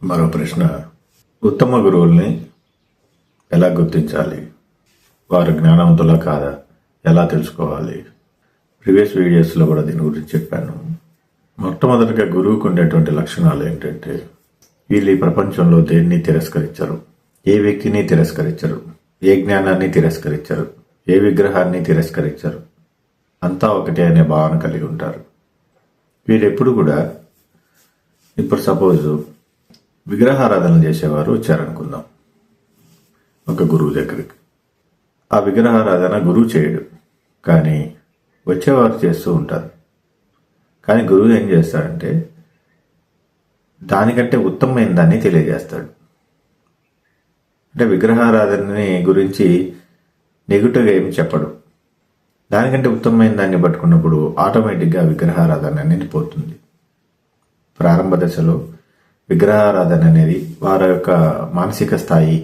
మరో ప్రశ్న, ఉత్తమ గురువుల్ని ఎలా గుర్తించాలి? వారు జ్ఞానవంతులా కాదా ఎలా తెలుసుకోవాలి? ప్రీవియస్ వీడియోస్లో కూడా దీని గురించి చెప్పాను. మొట్టమొదటిగా గురువుకు ఉండేటువంటి లక్షణాలు ఏంటంటే, వీళ్ళు ఈ ప్రపంచంలో దేన్ని తిరస్కరించరు, ఏ వ్యక్తిని తిరస్కరించరు, ఏ జ్ఞానాన్ని తిరస్కరించరు, ఏ విగ్రహాన్ని తిరస్కరించరు, అంతా ఒకటే అనే భావన కలిగి ఉంటారు. వీళ్ళు ఎప్పుడు కూడా, ఇప్పుడు సపోజ్ విగ్రహారాధన చేసేవారు వచ్చారనుకుందాం ఒక గురువు దగ్గరికి. ఆ విగ్రహారాధన గురువు చేయడు, కానీ వచ్చేవారు చేస్తూ ఉంటారు. కానీ గురువు ఏం చేస్తాడంటే దానికంటే ఉత్తమమైన దాన్ని తెలియజేస్తాడు. అంటే విగ్రహారాధనని గురించి నెగిటివ్గా ఏమి చెప్పడు. దానికంటే ఉత్తమమైన దాన్ని పట్టుకున్నప్పుడు ఆటోమేటిక్గా విగ్రహారాధన అనేది పోతుంది. ప్రారంభ దశలో విగ్రహారాధన అనేది వారి యొక్క మానసిక స్థాయి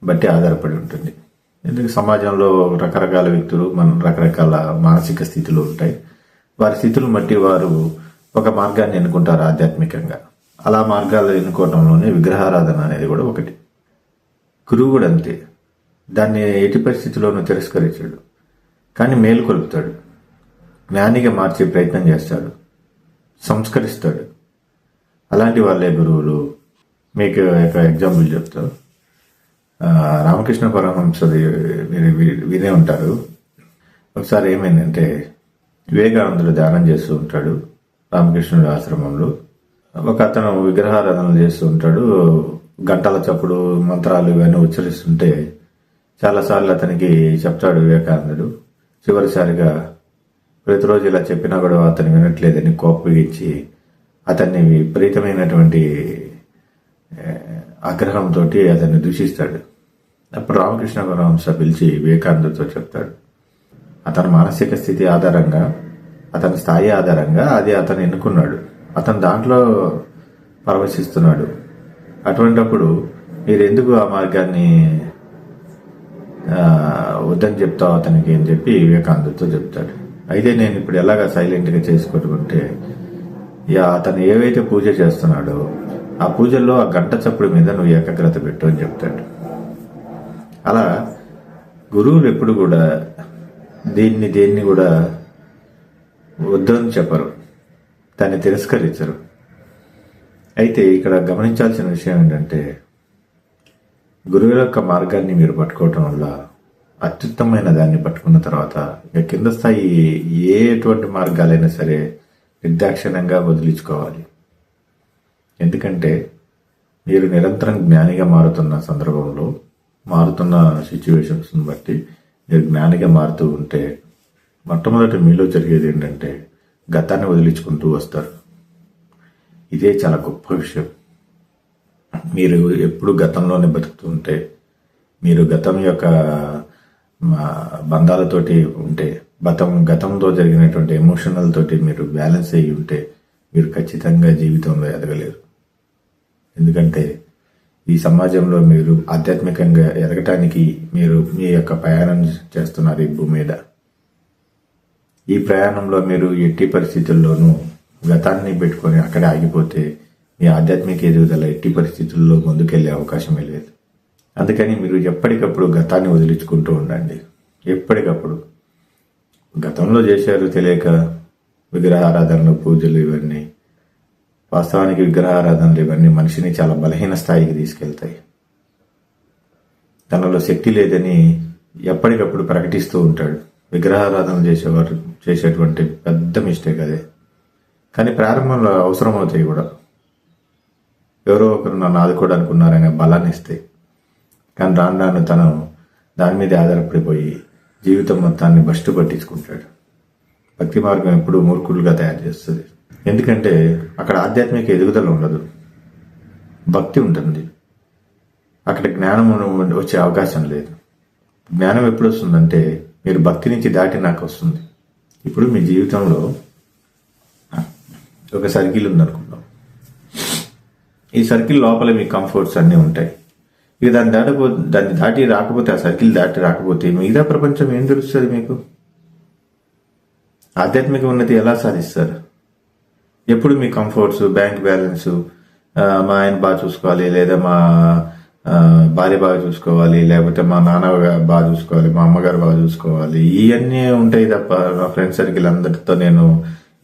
బట్టి ఆధారపడి ఉంటుంది. ఎందుకు సమాజంలో రకరకాల వ్యక్తులు రకరకాల మానసిక స్థితులు ఉంటాయి. వారి స్థితులను బట్టి వారు ఒక మార్గాన్ని ఎన్నుకుంటారు ఆధ్యాత్మికంగా. అలా మార్గాలు ఎన్నుకోవడంలోనే విగ్రహారాధన అనేది కూడా ఒకటి. గురువు కూడా అంతే, దాన్ని ఎట్టి పరిస్థితుల్లోనూ తిరస్కరించాడు, కానీ మేలుకొలుపుతాడు, జ్ఞానిగా మార్చే ప్రయత్నం చేస్తాడు, సంస్కరిస్తాడు. అలాంటి వాళ్ళే గురువులు. మీకు ఒక ఎగ్జాంపుల్ చెప్తా. రామకృష్ణ పరమహంసది వినే ఉంటారు. ఒకసారి ఏమైందంటే, వివేకానందుడు ధ్యానం చేస్తూ ఉంటాడు రామకృష్ణుడి ఆశ్రమంలో. ఒక అతను విగ్రహారాధనలు చేస్తూ ఉంటాడు. గంటల చప్పుడు మంత్రాలు ఇవన్నీ ఉచ్చరిస్తుంటే చాలాసార్లు అతనికి చెప్తాడు వివేకానందుడు. చివరిసారిగా ప్రతిరోజు ఇలా చెప్పినా కూడా అతను వినట్లేదని కోపగించి అతన్ని విపరీతమైనటువంటి ఆగ్రహంతో అతన్ని దూషిస్తాడు. అప్పుడు రామకృష్ణ పరమహంస పిలిచి వివేకానందుడితో చెప్తాడు, అతని మానసిక స్థితి ఆధారంగా, అతని స్థాయి ఆధారంగా అది అతను ఎన్నుకున్నాడు, అతను దాంట్లో పరవశిస్తున్నాడు. అటువంటప్పుడు మీరు ఎందుకు ఆ మార్గాన్ని వద్దని చెప్తావు అతనికి అని చెప్పి వివేకానందుడితో చెప్తాడు. అయితే నేను ఇప్పుడు ఎలాగా సైలెంట్గా చేసుకుంటుంటే, అతను ఏవైతే పూజ చేస్తున్నాడో ఆ పూజల్లో ఆ గంట చప్పుడు మీద నువ్వు ఏకాగ్రత పెట్టు అని చెప్తాడు. అలా గురువులు ఎప్పుడు కూడా దేన్ని కూడా వద్దని చెప్పరు, దాన్ని తిరస్కరించరు. అయితే ఇక్కడ గమనించాల్సిన విషయం ఏంటంటే, గురువుల యొక్క మార్గాన్ని మీరు పట్టుకోవటం వల్ల అత్యుత్తమైన దాన్ని పట్టుకున్న తర్వాత ఇక కింద స్థాయి ఎటువంటి మార్గాలైనా సరే నిర్దాక్షిణ్యంగా వదిలించుకోవాలి. ఎందుకంటే మీరు నిరంతరం జ్ఞానిగా మారుతున్న సందర్భంలో, మారుతున్న సిచ్యువేషన్స్ని బట్టి మీరు జ్ఞానిగా మారుతూ ఉంటే మొట్టమొదటి మీలో జరిగేది ఏంటంటే గతాన్ని వదిలించుకుంటూ వస్తారు. ఇదే చాలా గొప్ప విషయం. మీరు ఎప్పుడు గతంలోనే బతుకుతూ ఉంటే, మీరు గతం యొక్క బంధాలతోటి ఉంటే, గతంలో జరిగినటువంటి ఎమోషనల్ తోటి మీరు బ్యాలెన్స్ అయ్యి ఉంటే మీరు ఖచ్చితంగా జీవితంలో ఎదగలేరు. ఎందుకంటే ఈ సమాజంలో మీరు ఆధ్యాత్మికంగా ఎదగటానికి మీరు మీ యొక్క ప్రయాణం చేస్తున్నారు ఈ భూమి మీద. ఈ ప్రయాణంలో మీరు ఎట్టి పరిస్థితుల్లోనూ గతాన్ని పెట్టుకొని అక్కడే ఆగిపోతే మీ ఆధ్యాత్మిక ఎదుగుదల ఎట్టి పరిస్థితుల్లో ముందుకెళ్లే అవకాశమే లేదు. అందుకని మీరు ఎప్పటికప్పుడు గతాన్ని వదిలించుకుంటూ ఉండండి. ఎప్పటికప్పుడు గతంలో చేశారు తెలియక విగ్రహారాధనలు, పూజలు ఇవన్నీ, వాస్తవానికి విగ్రహారాధనలు ఇవన్నీ మనిషిని చాలా బలహీన స్థాయికి తీసుకెళ్తాయి. తనలో శక్తి లేదని ఎప్పటికప్పుడు ప్రకటిస్తూ ఉంటాడు. విగ్రహారాధన చేసేవారు చేసేటువంటి పెద్ద మిస్టేక్ అదే. కానీ ప్రారంభంలో అవసరం అవుతాయి కూడా, ఎవరో ఒకరు నన్ను ఆదుకోవడానికి ఉన్నారనే బలాన్ని ఇస్తాయి. కానీ రాను తను దాని మీద ఆధారపడిపోయి జీవితం మొత్తాన్ని బస్టు పట్టించుకుంటాడు. భక్తి మార్గం ఎప్పుడు మూర్ఖులుగా తయారు చేస్తుంది. ఎందుకంటే అక్కడ ఆధ్యాత్మిక ఎదుగుదల ఉండదు, భక్తి ఉంటుంది. అక్కడ జ్ఞానం వచ్చే అవకాశం లేదు. జ్ఞానం ఎప్పుడు వస్తుందంటే మీరు భక్తి నుంచి దాటినాక వస్తుంది. ఇప్పుడు మీ జీవితంలో ఒక సర్కిల్ ఉందనుకుందాం. ఈ సర్కిల్ లోపల మీ కంఫర్ట్స్ అన్నీ ఉంటాయి. ఇక దాన్ని దాటి రాకపోతే, ఆ సర్కిల్ దాటి రాకపోతే మిగతా ప్రపంచం ఏం తెలుస్తుంది మీకు? ఆధ్యాత్మిక ఉన్నతి ఎలా సాధిస్తారు? ఎప్పుడు మీ కంఫర్ట్స్, బ్యాంక్ బ్యాలెన్స్, మా ఆయన బాగా చూసుకోవాలి, లేదా మా భార్య బాగా చూసుకోవాలి, లేకపోతే మా నాన్న బాగా చూసుకోవాలి, మా అమ్మగారు బాగా చూసుకోవాలి, ఇవన్నీ ఉంటాయి తప్ప నా ఫ్రెండ్ సర్కిల్ అందరితో నేను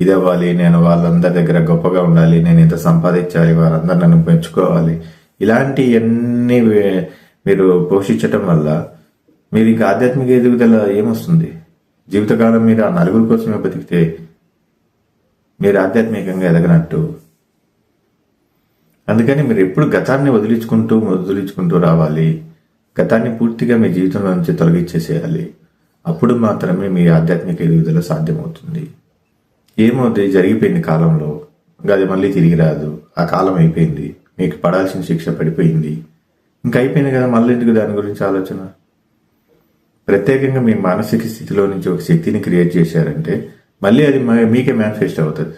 ఇది అవ్వాలి, నేను వాళ్ళందరి దగ్గర గొప్పగా ఉండాలి, నేను ఇంత సంపాదించాలి, వారందరూ నన్ను పెంచుకోవాలి, ఇలాంటివన్నీ మీరు పోషించటం వల్ల మీరు ఇంకా ఆధ్యాత్మిక ఎదుగుదల ఏమొస్తుంది? జీవితకాలం మీరు ఆ నలుగురి కోసమే బతికితే మీరు ఆధ్యాత్మికంగా ఎదగనట్టు. అందుకని మీరు ఎప్పుడు గతాన్ని వదిలించుకుంటూ రావాలి. గతాన్ని పూర్తిగా మీ జీవితంలో నుంచి తొలగించేసేయాలి. అప్పుడు మాత్రమే మీ ఆధ్యాత్మిక ఎదుగుదల సాధ్యమవుతుంది. ఏమవుతుంది? జరిగిపోయింది కాలంలో, అది మళ్ళీ తిరిగి రాదు. ఆ కాలం అయిపోయింది, మీకు పడాల్సిన శిక్ష పడిపోయింది, ఇంకా అయిపోయింది కదా, మళ్ళీ ఎందుకు దాని గురించి ఆలోచన? ప్రత్యేకంగా మీ మానసిక స్థితిలో నుంచి ఒక శక్తిని క్రియేట్ చేశారంటే మళ్ళీ అది మీకే మేనిఫెస్ట్ అవుతుంది.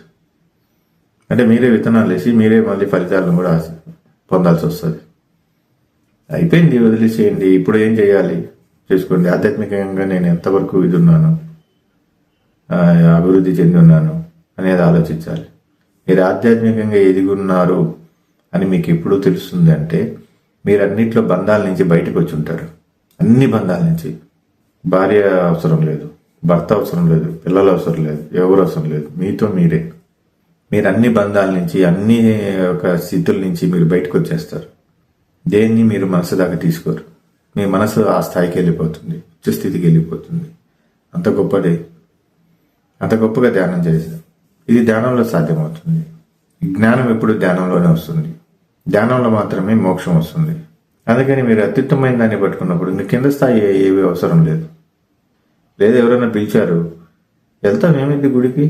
అంటే మీరే విత్తనాలు వేసి మీరే మళ్ళీ ఫలితాలను కూడా పొందాల్సి వస్తుంది. అయిపోయింది, వదిలేసేయండి. ఇప్పుడు ఏం చేయాలి చేసుకోండి. ఆధ్యాత్మికంగా నేను ఎంతవరకు ఇది ఉన్నాను, అభివృద్ధి చెంది ఉన్నాను అనేది ఆలోచించాలి. మీరు ఆధ్యాత్మికంగా ఎదిగున్నారు అని మీకు ఎప్పుడు తెలుస్తుంది అంటే మీరు అన్నిట్లో బంధాల నుంచి బయటకు వచ్చి ఉంటారు. అన్ని బంధాల నుంచి. భార్య అవసరం లేదు, భర్త అవసరం లేదు, పిల్లలు అవసరం లేదు, ఎవరు అవసరం లేదు, మీతో మీరే. మీరు అన్ని బంధాల నుంచి, అన్ని ఒక స్థితుల నుంచి మీరు బయటకు వచ్చేస్తారు. దేన్ని మీరు మనసు దాకా తీసుకోరు. మీ మనసు ఆ స్థాయికి వెళ్ళిపోతుంది, ఉచ్చ స్థితికి వెళ్ళిపోతుంది. అంత గొప్పది, అంత గొప్పగా ధ్యానం చేశారు. ఇది ధ్యానంలో సాధ్యమవుతుంది. జ్ఞానం ఎప్పుడు ధ్యానంలోనే వస్తుంది. ధ్యానంలో మాత్రమే మోక్షం వస్తుంది. అందుకని మీరు అత్యుత్తమైన దాన్ని పట్టుకున్నప్పుడు ఇంక కింద స్థాయి ఏవి అవసరం లేదు. లేదా ఎవరైనా పిలిచారు, వెళ్తాం, ఏమైంది గుడికి.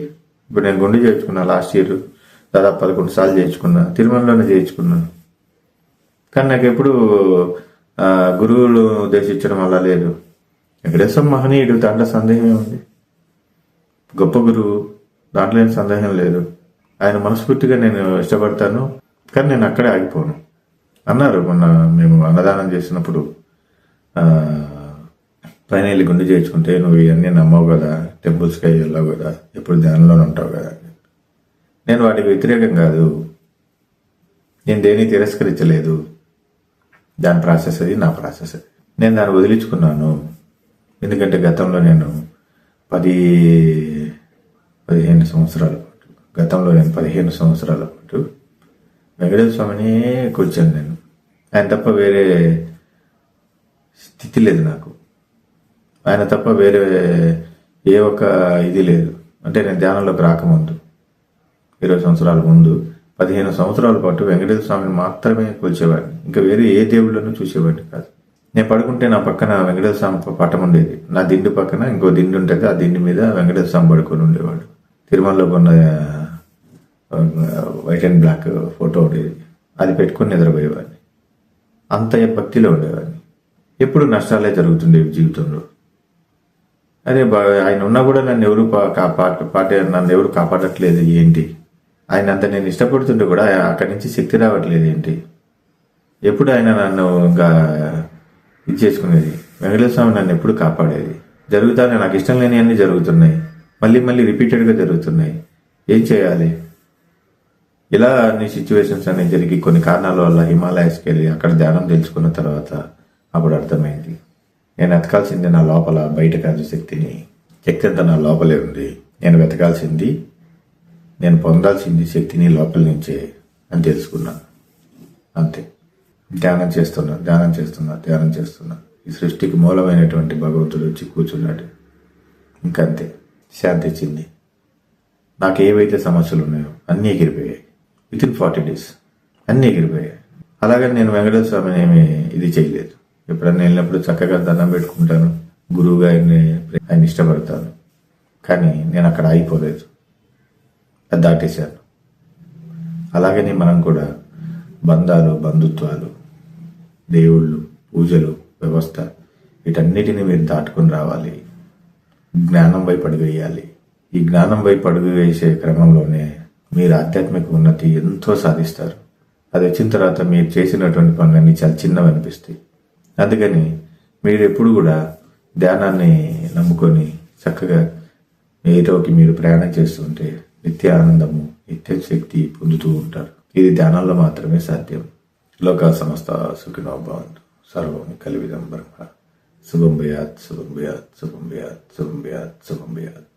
ఇప్పుడు నేను గుండు చేయించుకున్నా, లాస్ట్ ఇయర్ దాదాపు 11 సార్లు చేయించుకున్నా, తిరుమలలోనే చేయించుకున్నాను. కానీ నాకు ఎప్పుడు గురువులు ఉద్దేశించడం అలా లేదు. వెంకటేశ్వర మహనీయుడు, దాంట్లో సందేహమే ఉంది. గొప్ప గురువు, దాంట్లో ఏం సందేహం లేదు. ఆయన మనస్ఫూర్తిగా నేను ఇష్టపడతాను, కానీ నేను అక్కడే ఆగిపోను అన్నారు. మొన్న మేము అన్నదానం చేసినప్పుడు పైన వెళ్ళి గుండు చేయించుకుంటే నువ్వు ఇవన్నీ నమ్మవు కదా, టెంపుల్స్కి వెళ్ళావు కదా, ఎప్పుడు ధ్యానంలోనే ఉంటావు కదా. నేను వాటికి వ్యతిరేకం కాదు, నేను దేన్ని తిరస్కరించలేదు. దాని ప్రాసెస్ అది, నా ప్రాసెస్ అది. నేను దాన్ని వదిలించుకున్నాను. ఎందుకంటే గతంలో నేను 15 సంవత్సరాల పాటు గతంలో నేను 15 సంవత్సరాల పాటు వెంకటేశ్వర స్వామిని కూర్చాను. నేను ఆయన తప్ప వేరే స్థితి లేదు నాకు. ఆయన తప్ప వేరే ఏ ఒక్క ఇది లేదు. అంటే నేను ధ్యానంలోకి రాకముందు 20 సంవత్సరాల ముందు 15 సంవత్సరాల పాటు వెంకటేశ్వర స్వామిని మాత్రమే కూర్చేవాడిని. ఇంకా వేరే ఏ దేవుళ్ళను చూసేవాడిని కాదు. నేను పడుకుంటే నా పక్కన వెంకటేశ్వర స్వామి పటం ఉండేది. నా దిండు పక్కన ఇంకో దిండు ఉంటుంది, ఆ దిండు మీద వెంకటేశ్వర స్వామి పడుకొని ఉండేవాడు. తిరుమలలో కొన్న వైట్ అండ్ బ్లాక్ ఫోటో ఉండేది, అది పెట్టుకుని నిద్రపోయేవాడిని. అంత భక్తిలో ఉండేవాడిని. ఎప్పుడు నష్టాలే జరుగుతుండేవి జీవితంలో. అదే ఆయన ఉన్నా కూడా నన్ను ఎవరు నన్ను ఎవరు కాపాడట్లేదు ఏంటి? ఆయన అంత నేను ఇష్టపడుతుంటే కూడా అక్కడి నుంచి శక్తి రావట్లేదు ఏంటి? ఎప్పుడు ఆయన నన్ను ఇంకా ఇది చేసుకునేది. వెంకటేశ్వర స్వామి నన్ను ఎప్పుడు కాపాడేది. జరుగుతానే నాకు ఇష్టం లేని అన్నీ జరుగుతున్నాయి, మళ్ళీ రిపీటెడ్గా జరుగుతున్నాయి. ఏం చేయాలి? ఇలా అన్ని సిచ్యువేషన్స్ అనేవి జరిగి కొన్ని కారణాల వల్ల హిమాలయాస్కి వెళ్ళి అక్కడ ధ్యానం తెలుసుకున్న తర్వాత అప్పుడు అర్థమైంది, నేను వెతకాల్సింది నా లోపల, బయట కాదు శక్తిని. శక్తి అంతా నా లోపలే ఉంది. నేను వెతకాల్సింది, నేను పొందాల్సింది శక్తిని లోపల నుంచే అని తెలుసుకున్నాను. అంతే. ధ్యానం చేస్తున్నా. ఈ సృష్టికి మూలమైనటువంటి భగవంతుడు వచ్చి కూర్చున్నాడు. ఇంకంతే. శాంతి ఇచ్చింది. నాకు ఏవైతే సమస్యలు ఉన్నాయో అన్నీ ఎగిరిపోయాయి. వితిన్ 40 days అన్నీ ఎగిరిపోయాయి. అలాగని నేను వెంకటేశ్వర స్వామిని ఏమి ఇది చేయలేదు. ఎప్పుడన్నా వెళ్ళినప్పుడు చక్కగా దండం పెట్టుకుంటాను, గురువుగా ఆయన ఇష్టపడతాను. కానీ నేను అక్కడ ఆగిపోలేదు, అది దాటేశాను. అలాగని మనం కూడా బంధాలు, బంధుత్వాలు, దేవుళ్ళు, పూజలు, వ్యవస్థ, వీటన్నిటిని మీరు దాటుకుని రావాలి. జ్ఞానం వైపు అడుగు వేయాలి. ఈ జ్ఞానం వైపు అడుగు వేసే క్రమంలోనే మీరు ఆధ్యాత్మిక ఉన్నతి ఎంతో సాధిస్తారు. అది వచ్చిన తర్వాత మీరు చేసినటువంటి పనులన్నీ చాలా చిన్నవి అనిపిస్తాయి. అందుకని మీరు ఎప్పుడు కూడా ధ్యానాన్ని నమ్ముకొని చక్కగా మీలోకి మీరు ప్రయాణం చేస్తుంటే నిత్య ఆనందము, నిత్య శక్తి పొందుతూ ఉంటారు. ఇది ధ్యానంలో మాత్రమే సాధ్యం. లోకా సమస్త సుఖినో భవంతు. సర్వం కలివిదం బ్రహ్మ. శుభం భయాత్, శుభం భయాత్, శుభం భయాత్, శుభం భయాత్, శుభం భయాత్.